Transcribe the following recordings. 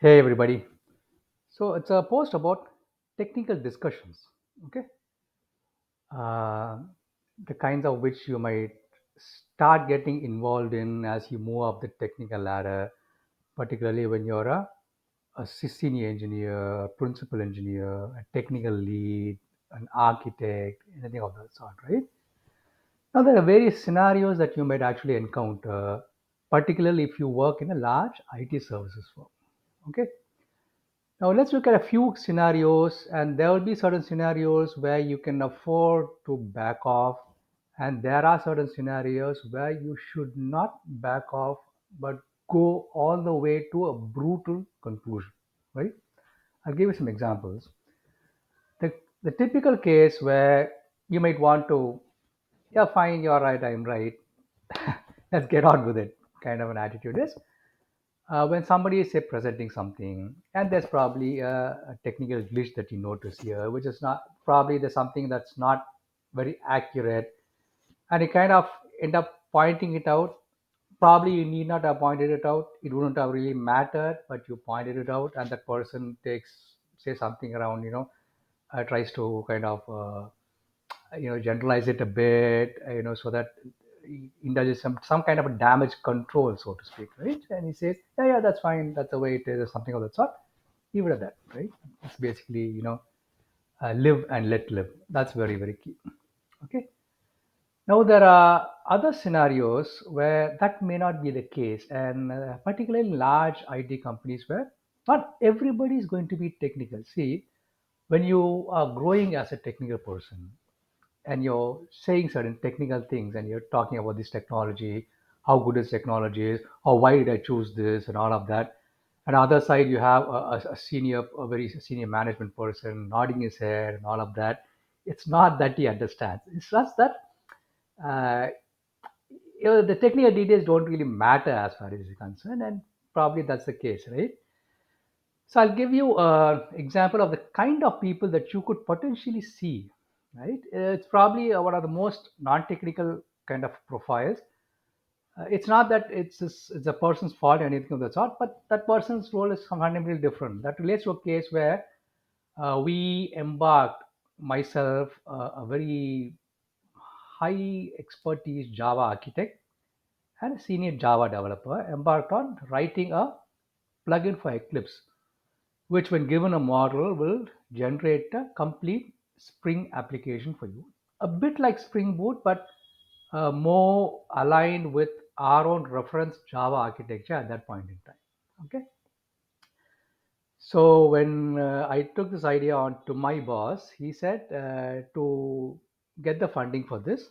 Hey everybody. So it's a post about technical discussions. Okay. Uh, the kinds of which you might start getting involved in as you move up the technical ladder, particularly when you're a senior engineer, a principal engineer, a technical lead, an architect, anything of that sort, right? Now there are various scenarios that you might actually encounter, particularly if you work in a large IT services firm. Okay. Now let's look at a few scenarios, and there will be certain scenarios where you can afford to back off, and there are certain scenarios where you should not back off but go all the way to a brutal conclusion, right? I'll give you some examples. The typical case where you might want to, yeah, fine, you're right, I'm right, let's get on with it kind of an attitude is when somebody is say presenting something and there's probably a technical glitch that you notice here which is not probably there's something that's not very accurate and you kind of end up pointing it out. Probably you need not have pointed it out, it wouldn't have really mattered, but you pointed it out and that person takes say something around, tries to kind of generalize it a bit, so that he indulges some kind of a damage control, so to speak, right? And he says, yeah, that's fine, that's the way it is, or something of that sort. Leave it at that, right? It's basically, live and let live. That's very, very key. Okay. Now there are other scenarios where that may not be the case, and particularly large IT companies where not everybody is going to be technical. See, when you are growing as a technical person, and you're saying certain technical things and you're talking about this technology, how good this technology is, or why did I choose this, and all of that. And other side, you have a senior, a very senior management person nodding his head and all of that. It's not that he understands. It's just that uh, the technical details don't really matter as far as you're concerned, and probably that's the case, right? So I'll give you an example of the kind of people that you could potentially see. Right? It's probably one of the most non-technical kind of profiles. It's not that it's a person's fault or anything of that sort, but that person's role is fundamentally different. That relates to a case where we embarked, myself, a very high expertise Java architect and a senior Java developer, embarked on writing a plugin for Eclipse which when given a model will generate a complete Spring application for you. A bit like Spring Boot, but more aligned with our own reference Java architecture at that point in time. Okay. So when I took this idea on to my boss, he said to get the funding for this,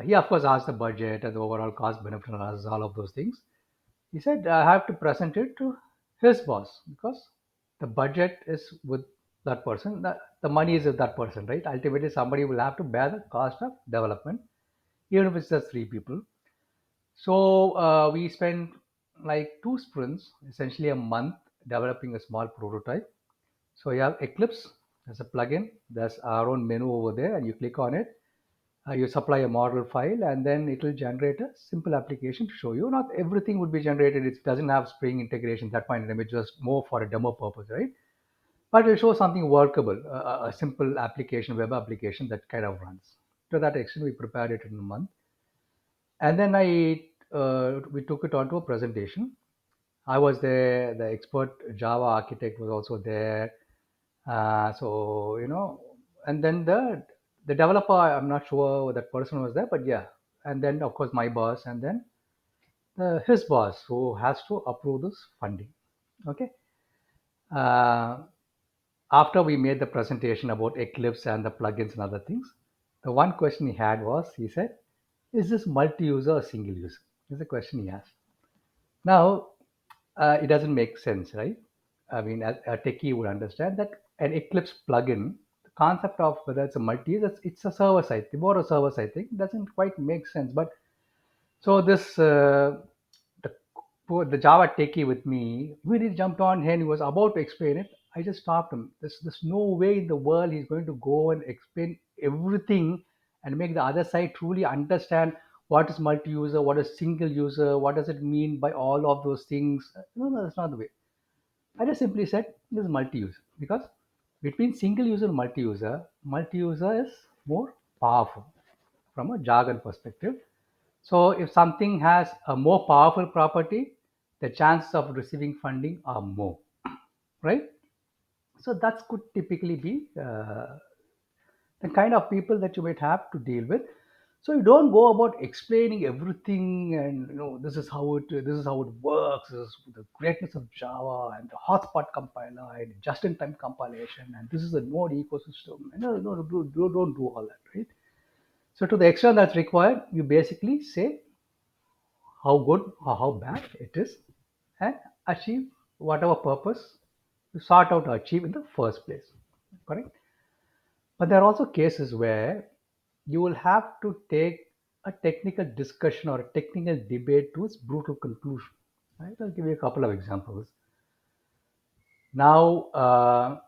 he of course asked the budget and the overall cost benefit analysis, all of those things. He said, I have to present it to his boss because the budget is with that person. The money is with that person, right? Ultimately, somebody will have to bear the cost of development, even if it's just three people. So we spent like two sprints, essentially a month, developing a small prototype. So you have Eclipse as a plugin. There's our own menu over there, and you click on it, you supply a model file and then it will generate a simple application to show you. Not everything would be generated, it doesn't have Spring integration, that point in time it's just more for a demo purpose, right? But it will show something workable, a simple application, web application that kind of runs. To that extent we prepared it in a month, and then we took it onto a presentation. I was there, the expert Java architect was also there. So and then the developer, I'm not sure that person was there, but yeah. And then of course my boss, and then his boss who has to approve this funding. Okay. Uh, After we made the presentation about Eclipse and the plugins and other things, the one question he had was, he said, "Is this multi-user or single user?" Is the question he asked. Now, it doesn't make sense, right? I mean, a techie would understand that an Eclipse plugin, the concept of whether it's a multi, it's a server side, more a server side thing, doesn't quite make sense. But so this, the Java techie with me, when he jumped on and he was about to explain it, I just stopped him. There's no way in the world he's going to go and explain everything and make the other side truly understand what is multi-user, what is single user, what does it mean by all of those things. No, that's not the way. I just simply said this is multi-user because between single user and multi-user is more powerful from a jargon perspective. So if something has a more powerful property, the chances of receiving funding are more, right? So that could typically be the kind of people that you might have to deal with. So you don't go about explaining everything and this is how it works, this is the greatness of Java and the hotspot compiler and just-in-time compilation and this is a node ecosystem. No, don't do all that, right? So to the extent that's required, you basically say how good or how bad it is and achieve whatever purpose you sought out to achieve in the first place. Correct? But there are also cases where you will have to take a technical discussion or a technical debate to its brutal conclusion. Right? I'll give you a couple of examples. Now,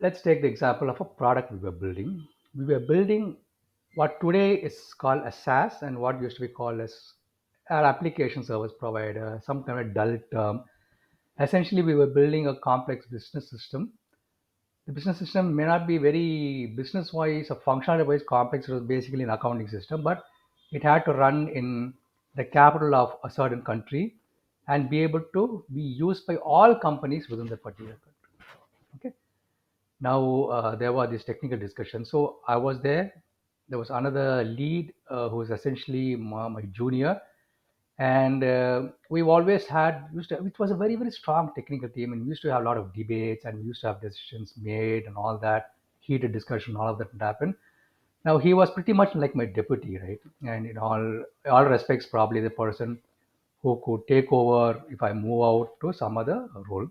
let's take the example of a product we were building. We were building what today is called a SaaS and what used to be called as an application service provider, some kind of dull term. Essentially, we were building a complex business system. The business system may not be very business wise or functional wise complex. It was basically an accounting system, but it had to run in the capital of a certain country and be able to be used by all companies within the particular country. Okay. Now there were these technical discussions. So I was there. There was another lead who was essentially my junior, and we've always had it was a very very strong technical team, and we used to have a lot of debates and we used to have decisions made and all that heated discussion, all of that would happen. Now he was pretty much like my deputy, right? And in all respects probably the person who could take over if I move out to some other role.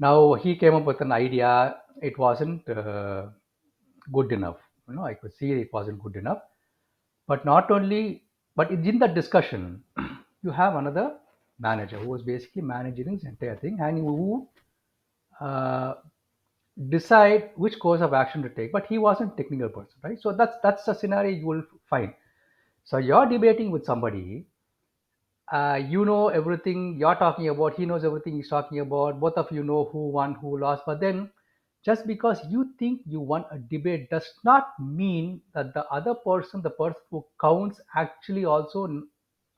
Now he came up with an idea. It wasn't good enough. I could see it wasn't good enough. But not only, but in that discussion, you have another manager who was basically managing this entire thing and who uh, decide which course of action to take. But he wasn't technical person, right? So that's a scenario you will find. So you're debating with somebody, you know everything you're talking about, he knows everything he's talking about, both of you know who won, who lost, but then just because you think you won a debate does not mean that the other person, the person who counts, actually also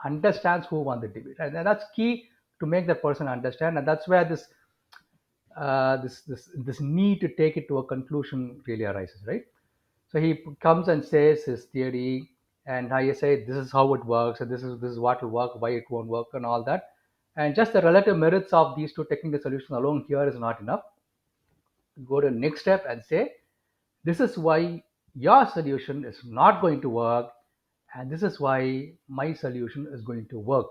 understands who won the debate. And that's key to make that person understand, and that's where this need to take it to a conclusion really arises, right? So he comes and says his theory, and I say this is how it works, and this is what will work, why it won't work, and all that. And just the relative merits of these two technical solutions alone here is not enough. Go to the next step and say this is why your solution is not going to work, and this is why my solution is going to work.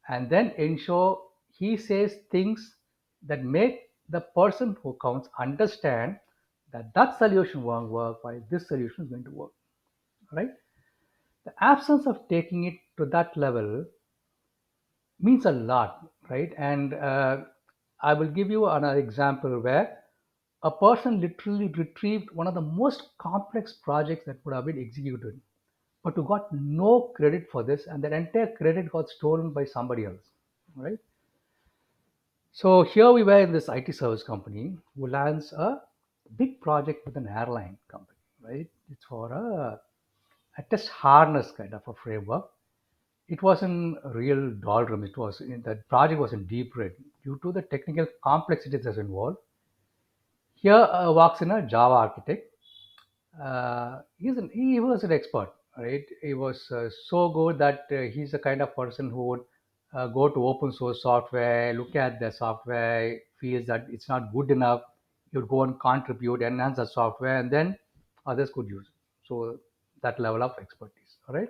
And then ensure he says things that make the person who counts understand that that solution won't work while this solution is going to work, right? The absence of taking it to that level means a lot, right? And I will give you another example where a person literally retrieved one of the most complex projects that would have been executed, but who got no credit for this, and that entire credit got stolen by somebody else, right? So here we were in this IT service company who lands a big project with an airline company, right? It's for a test harness kind of a framework. It wasn't a real doldrum. The project was in deep red due to the technical complexities that's involved. Here walks in a Java architect. He was an expert, right? He was so good that he's the kind of person who would go to open source software, look at the software, feels that it's not good enough, he would go and contribute, enhance the software, and then others could use it. So that level of expertise, all right?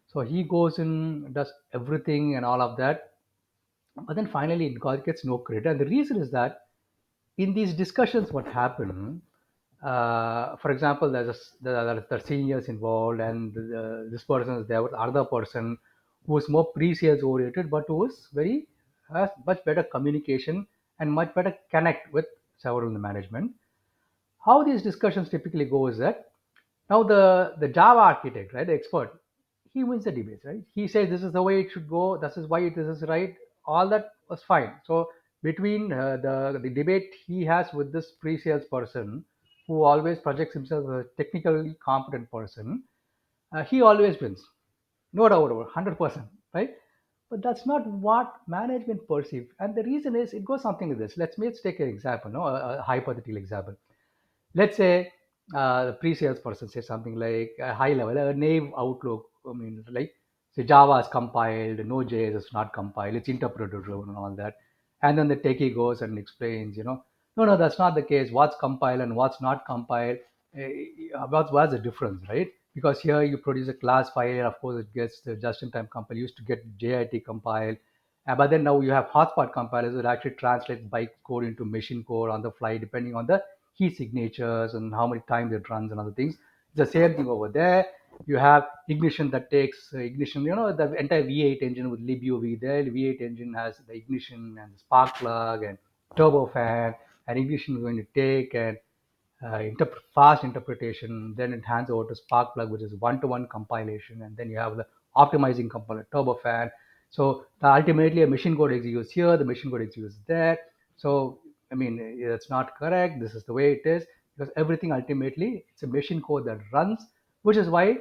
So he goes in, does everything and all of that, but then finally it gets no credit. And the reason is that in these discussions, what happened, for example, there are seniors involved, and this person is there with other person who is more pre-sales oriented, but who is very has much better communication and much better connect with several in the management. How these discussions typically go is that now the Java architect, right, the expert, he wins the debates, right? He says this is the way it should go. This is why this is right. all that was fine. So between the debate he has with this pre-sales person who always projects himself as a technically competent person, he always wins, no doubt about it, 100%, right? But that's not what management perceive. And the reason is it goes something like this. Let's take an example, no, a hypothetical example. Let's say the pre-sales person says something like a high level, a naive outlook. I mean, like say Java is compiled, Node.js is not compiled, it's interpreter driven and all that. And then the techie goes and explains, no, no, that's not the case. What's compiled and what's not compiled? What's the difference, right? Because here you produce a class file, of course, it gets the just-in-time compile. Used to get JIT compiled, but then now you have hotspot compilers that actually translate byte code into machine code on the fly, depending on the key signatures and how many times it runs and other things. It's the same thing over there. You have ignition that takes ignition, the entire V8 engine with libuv. There, the V8 engine has the ignition and the spark plug and turbofan, and ignition is going to take and fast interpretation. Then it hands over to Sparkplug, which is one-to-one compilation, and then you have the optimizing component, turbofan. So ultimately, a machine code executes here, the machine code executes there. So I mean, it's not correct. This is the way it is because everything ultimately it's a machine code that runs, which is why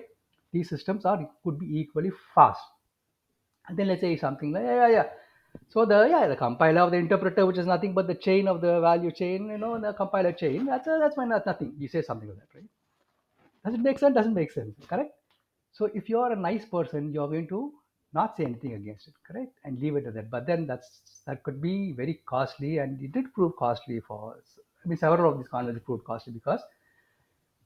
these systems are could be equally fast. And then let's say something like yeah. So the compiler of the interpreter, which is nothing but the chain of the value chain, the compiler chain. That's why nothing. You say something like that, right? Does it make sense? Doesn't make sense, correct? So if you are a nice person, you're going to not say anything against it, correct, and leave it at that. But then that could be very costly, and it did prove costly for us. I mean, several of these concepts proved costly because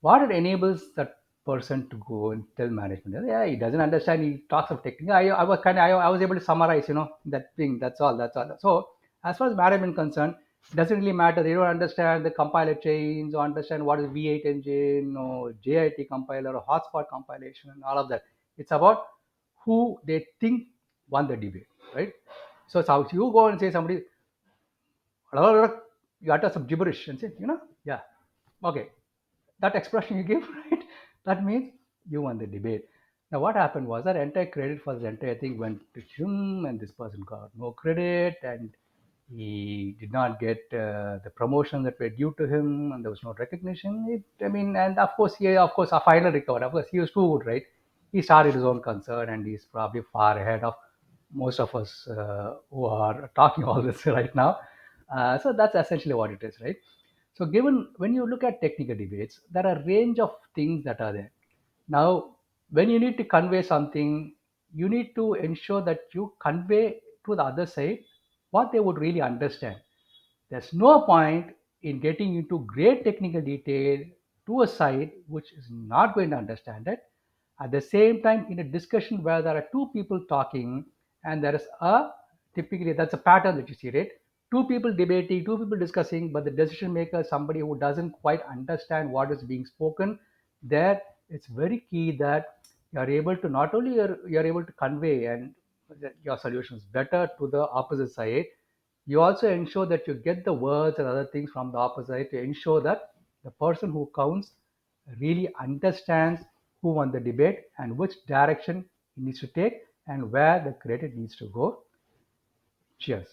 what it enables that person to go and tell management, yeah, he doesn't understand, he talks of technique. I was I was able to summarize, that thing. That's all. So as far as management concerned, it doesn't really matter. They don't understand the compiler chains or understand what is V8 engine or JIT compiler or hotspot compilation and all of that. It's about who they think won the debate, right? So if you go and say somebody, you utter some gibberish and say, yeah, okay, that expression you give, right? That means you won the debate. Now, what happened was that entire credit for this entire thing went to him, and this person got no credit, and he did not get the promotion that were due to him, and there was no recognition. And of course, a final recovered. Of course, he was too good, right? He started his own concern, and he's probably far ahead of most of us who are talking all this right now. So that's essentially what it is, right? So, given when you look at technical debates, there are a range of things that are there. Now, when you need to convey something, you need to ensure that you convey to the other side what they would really understand. There's no point in getting into great technical detail to a side which is not going to understand it. At the same time, in a discussion where there are two people talking and there is typically that's a pattern that you see, right? Two people debating, two people discussing, but the decision maker is somebody who doesn't quite understand what is being spoken. There, it's very key that you are able to not only you're able to convey and your solutions better to the opposite side, you also ensure that you get the words and other things from the opposite to ensure that the person who counts really understands who won the debate and which direction he needs to take and where the credit needs to go. Cheers.